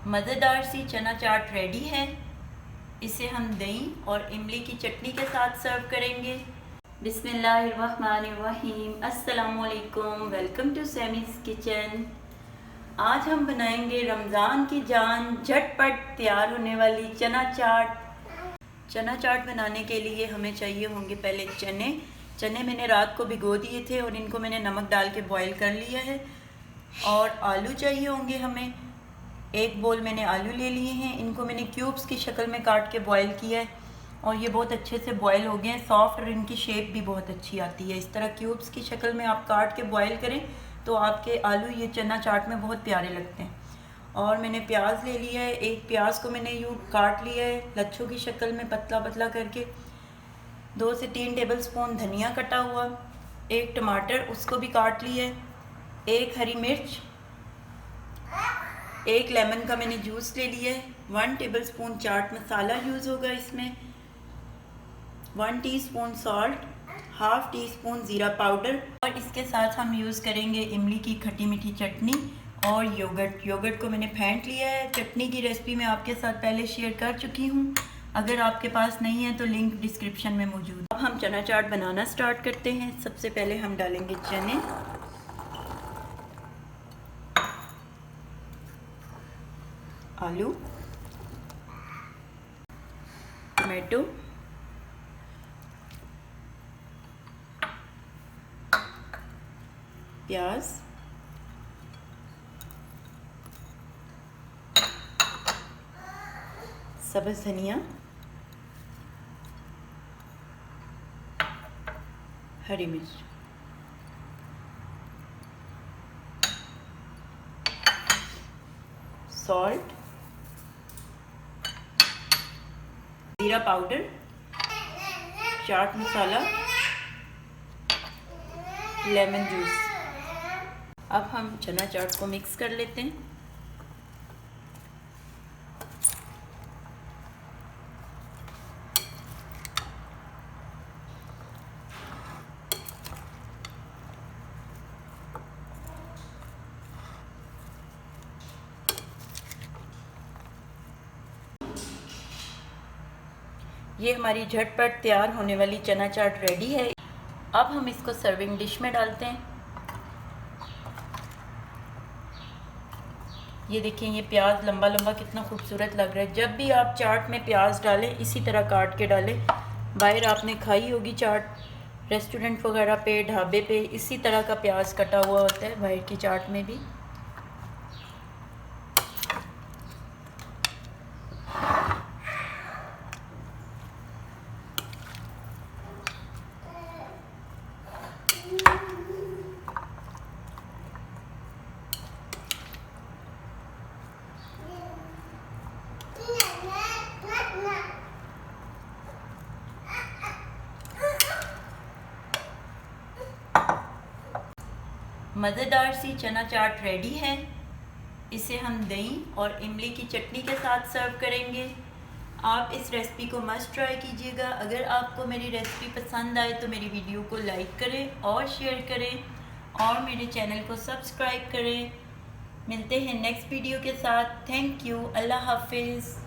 मज़ेदार सी चना चाट रेडी है। इसे हम दही और इमली की चटनी के साथ सर्व करेंगे। बिस्मिल्लाहिर्रहमानिर्रहीम। अस्सलामुअलैकुम। Welcome to Sammy's kitchen. आज हम बनाएंगे रमज़ान की जान झटपट तैयार होने वाली चना चाट। चना चाट बनाने के लिए हमें चाहिए होंगे पहले चने मैंने रात को भिगो दिए थे और इनको मैंने नमक डाल के बॉईल कर लिया है। और आलू चाहिए होंगे हमें, एक बोल मैंने आलू ले लिए हैं। इनको मैंने क्यूब्स की शक्ल में काट के बॉईल किया है और ये बहुत अच्छे से बॉईल हो गए हैं, सॉफ्ट, और इनकी शेप भी बहुत अच्छी आती है। इस तरह क्यूब्स की शक्ल में आप काट के बॉईल करें तो आपके आलू ये चना चाट में बहुत प्यारे लगते हैं। और मैंने प्याज ले लिया है, एक प्याज को मैंने यूँ काट लिया है लच्छों की शक्ल में पतला पतला करके। 2 से 3 टेबलस्पून धनिया कटा हुआ, एक टमाटर उसको भी काट लिया है, एक हरी मिर्च, एक लेमन का मैंने जूस ले लिया है, 1 टेबलस्पून चाट मसाला यूज़ होगा इसमें, 1 teaspoon salt, half tea spoon ज़ीरा पाउडर, और इसके साथ हम यूज़ करेंगे इमली की खट्टी मीठी चटनी और योगर्ट को मैंने फेंट लिया है। चटनी की रेसिपी मैं आपके साथ पहले शेयर कर चुकी हूँ, अगर आपके पास नहीं है तो लिंक डिस्क्रिप्शन में मौजूद है। अब हम चना चाट बनाना स्टार्ट करते हैं। सबसे पहले हम डालेंगे चने, आलू, टमाटो, प्याज, सब्ज़ धनिया, हरी मिर्च, सॉल्ट, ज़ीरा powder, chaat masala, lemon juice. अब हम चना चाट को मिक्स कर लेते हैं। ये हमारी झटपट तैयार होने वाली चना चाट रेडी है। अब हम इसको सर्विंग डिश में डालते हैं। ये देखिए, ये प्याज लंबा लंबा कितना खूबसूरत लग रहा है। जब भी आप चाट में प्याज डालें इसी तरह काट के डालें। बाहर आपने खाई होगी चाट, रेस्टोरेंट वगैरह पे, ढाबे पे, इसी तरह का प्याज कटा हुआ होता है बाहर की चाट में भी। मज़ेदार सी चना चाट रेडी है। इसे हम दही और इमली की चटनी के साथ सर्व करेंगे। आप इस रेसिपी को मस्ट ट्राई कीजिएगा। अगर आपको मेरी रेसिपी पसंद आए तो मेरी वीडियो को लाइक करें और शेयर करें और मेरे चैनल को सब्सक्राइब करें। मिलते हैं नेक्स्ट वीडियो के साथ। Thank you. अल्लाह हाफिज़।